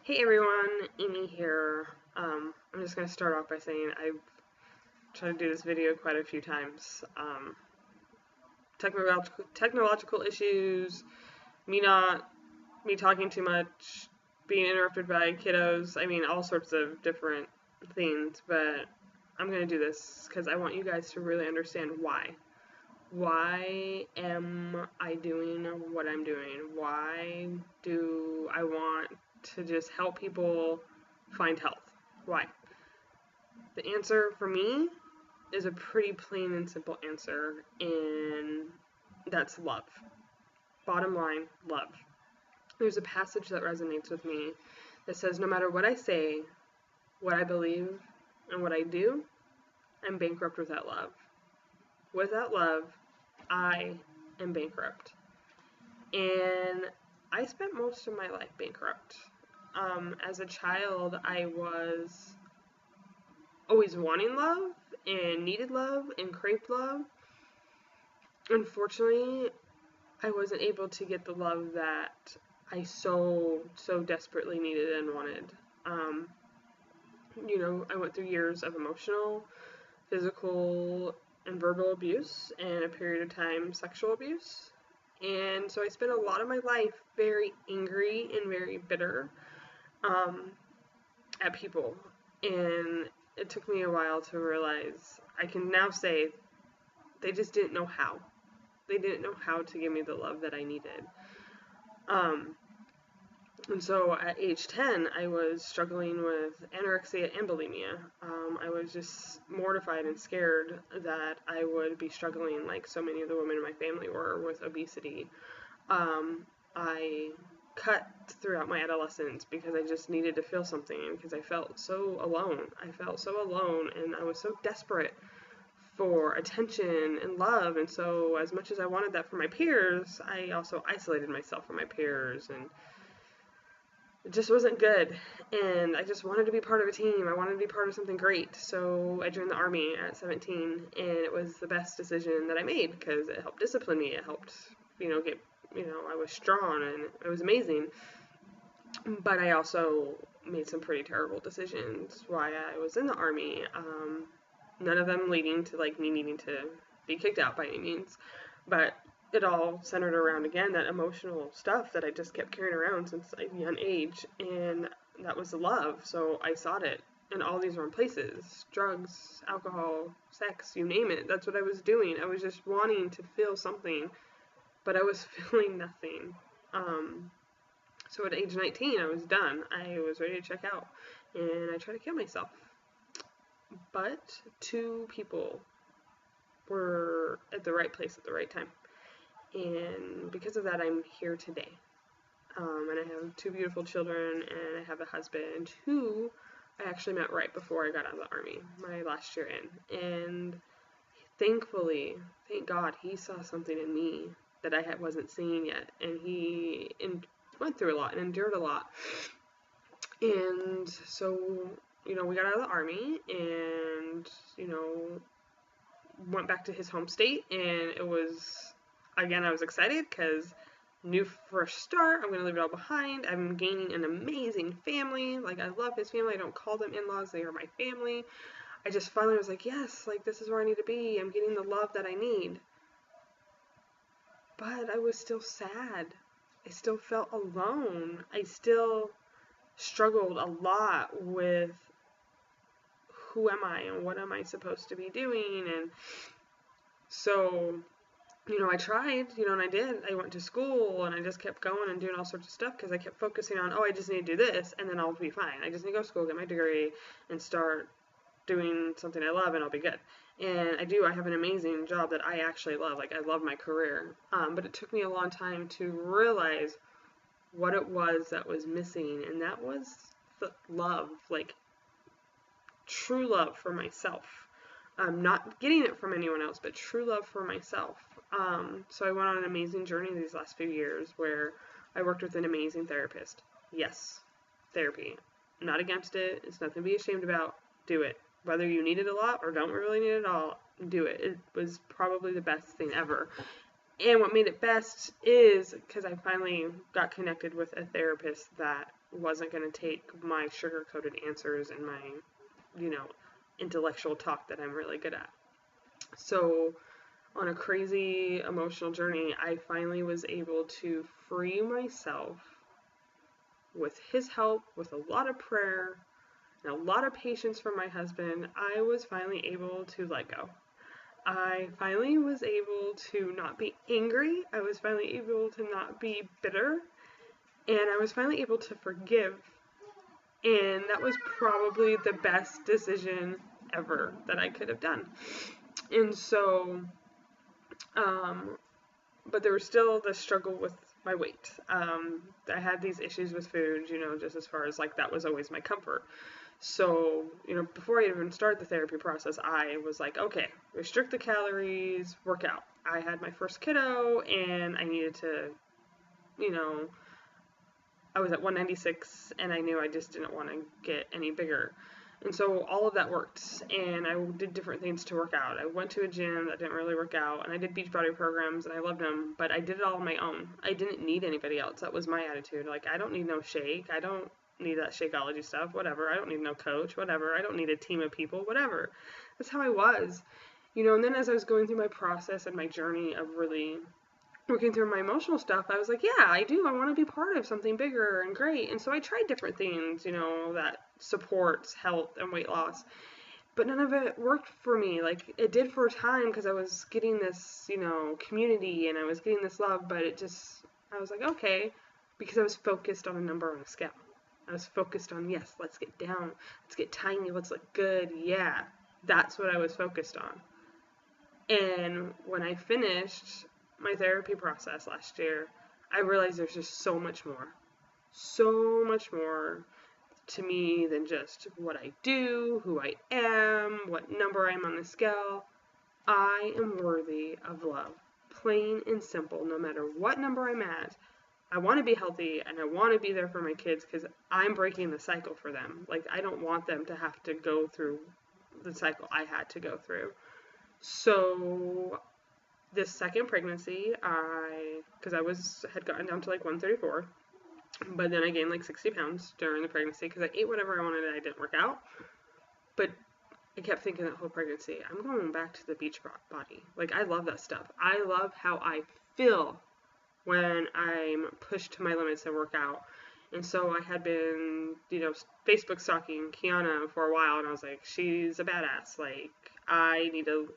Hey everyone, Amy here. I'm just going to start off by saying I've tried to do this video quite a few times. Technological issues, me not, me talking too much, being interrupted by kiddos, all sorts of different things, but I'm going to do this because I want you guys to really understand why. Why am I doing what I'm doing? Why do I want to just help people find health? Why? The answer for me is a pretty plain and simple answer, and that's love. Bottom line, love. There's a passage that resonates with me that says, no matter what I say, what I believe, and what I do, I'm bankrupt without love. Without love, I am bankrupt. And I spent most of my life bankrupt. As a child, I was always wanting love and needed love and craved love. Unfortunately, I wasn't able to get the love that I so desperately needed and wanted. I went through years of emotional, physical, and verbal abuse, and a period of time sexual abuse. And so I spent a lot of my life very angry and very bitter at people. And it took me a while to realize, I can now say, they just didn't know how. They didn't know how to give me the love that I needed. And so at age 10, I was struggling with anorexia and bulimia. I was just mortified and scared that I would be struggling like so many of the women in my family were with obesity. I cut throughout my adolescence because I just needed to feel something, because I felt so alone. And I was so desperate for attention and love. And so as much as I wanted that for my peers, I also isolated myself from my peers, and it just wasn't good. And I just wanted to be part of a team. I wanted to be part of something great. So I joined the Army at 17, and it was the best decision that I made because it helped discipline me. It helped, I was strong, and it was amazing. But I also made some pretty terrible decisions while I was in the Army. None of them leading to like me needing to be kicked out by any means, but it all centered around, again, that emotional stuff that I just kept carrying around since a young age, and that was love. So I sought it in all these wrong places: drugs, alcohol, sex, you name it. That's what I was doing. I was just wanting to feel something, but I was feeling nothing. So at age 19, I was done. I was ready to check out, and I tried to kill myself. But two people were at the right place at the right time. And because of that, I'm here today. And I have two beautiful children, and I have a husband who I actually met right before I got out of the Army, my last year in. And thankfully, thank God, he saw something in me that I wasn't seeing yet. And he went through a lot and endured a lot. And so, we got out of the Army and, went back to his home state. And it was, again, I was excited because new fresh start. I'm going to leave it all behind. I'm gaining an amazing family. Like, I love his family. I don't call them in-laws. They are my family. I just finally was like, yes, like, this is where I need to be. I'm getting the love that I need. But I was still sad. I still felt alone. I still struggled a lot with who am I and what am I supposed to be doing. And so, I tried, and I did. I went to school, and I just kept going and doing all sorts of stuff because I kept focusing on, I just need to do this, and then I'll be fine. I just need to go to school, get my degree, and start doing something I love, and I'll be good. And I have an amazing job that I actually love. Like, I love my career. But it took me a long time to realize what it was that was missing, and that was the love, like, true love for myself. Not getting it from anyone else, but true love for myself. So I went on an amazing journey these last few years where I worked with an amazing therapist. Yes, therapy. Not against it. It's nothing to be ashamed about. Do it. Whether you need it a lot or don't really need it at all, do it. It was probably the best thing ever. And what made it best is because I finally got connected with a therapist that wasn't going to take my sugar-coated answers and my, you know, intellectual talk that I'm really good at. So, on a crazy emotional journey, I finally was able to free myself with his help, with a lot of prayer, and a lot of patience from my husband. I was finally able to let go. I finally was able to not be angry. I was finally able to not be bitter. And I was finally able to forgive. And that was probably the best decision ever that I could have done. And so, but there was still the struggle with my weight. I had these issues with food, just as far as like that was always my comfort. So, before I even started the therapy process, I was like, okay, restrict the calories, work out. I had my first kiddo and I needed to, I was at 196 and I knew I just didn't want to get any bigger. And so all of that worked, and I did different things to work out. I went to a gym that didn't really work out, and I did Beachbody programs, and I loved them, but I did it all on my own. I didn't need anybody else. That was my attitude. Like, I don't need no shake. I don't need that Shakeology stuff, whatever. I don't need no coach, whatever. I don't need a team of people, whatever. That's how I was. And then as I was going through my process and my journey of really working through my emotional stuff, I was like, yeah, I do. I want to be part of something bigger and great. And so I tried different things, that supports health and weight loss. But none of it worked for me. Like, it did for a time because I was getting this, community and I was getting this love, but I was like, okay, because I was focused on a number on a scale. I was focused on, yes, let's get down, let's get tiny, let's look good. Yeah, that's what I was focused on. And when I finished my therapy process last year, I realized there's just so much more to me than just what I do, who I am, what number I'm on the scale. I am worthy of love, plain and simple, no matter what number I'm at. I want to be healthy and I want to be there for my kids because I'm breaking the cycle for them. Like, I don't want them to have to go through the cycle I had to go through. So this second pregnancy, because I had gotten down to like 134, but then I gained like 60 pounds during the pregnancy because I ate whatever I wanted and I didn't work out. But I kept thinking that whole pregnancy, I'm going back to the beach body. Like, I love that stuff. I love how I feel when I'm pushed to my limits and work out. And so I had been, Facebook stalking Kiana for a while, and I was like, she's a badass. Like, I need to,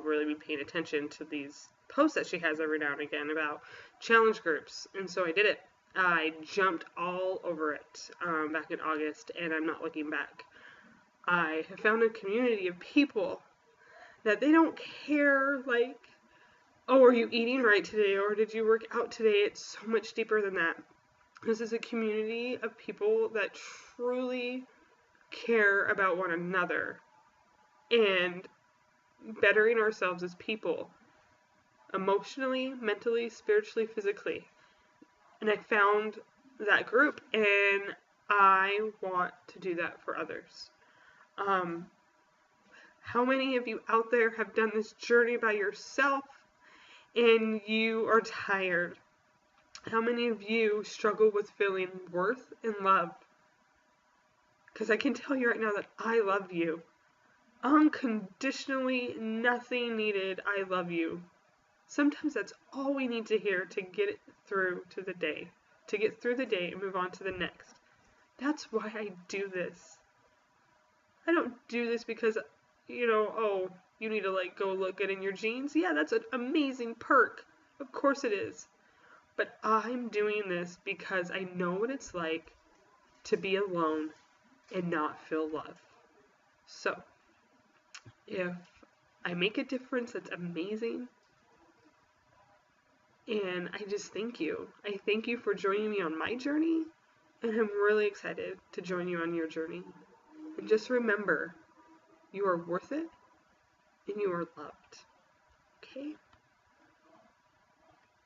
really be paying attention to these posts that she has every now and again about challenge groups. And so I did it. I jumped all over it back in August, and I'm not looking back. I have found a community of people that they don't care, like, oh, are you eating right today, or did you work out today? It's so much deeper than that. This is a community of people that truly care about one another and bettering ourselves as people, emotionally, mentally, spiritually, physically. And I found that group, and I want to do that for others. How many of you out there have done this journey by yourself and you are tired? How many of you struggle with feeling worth and love? Because I can tell you right now that I love you. Unconditionally, nothing needed, I love you. Sometimes that's all we need to hear to get it through to the day. To get through the day and move on to the next. That's why I do this. I don't do this because, oh, you need to go look good in your jeans. Yeah, that's an amazing perk. Of course it is. But I'm doing this because I know what it's like to be alone and not feel love. So, if I make a difference, that's amazing. And I just thank you. I thank you for joining me on my journey, and I'm really excited to join you on your journey. And just remember, you are worth it, and you are loved. Okay?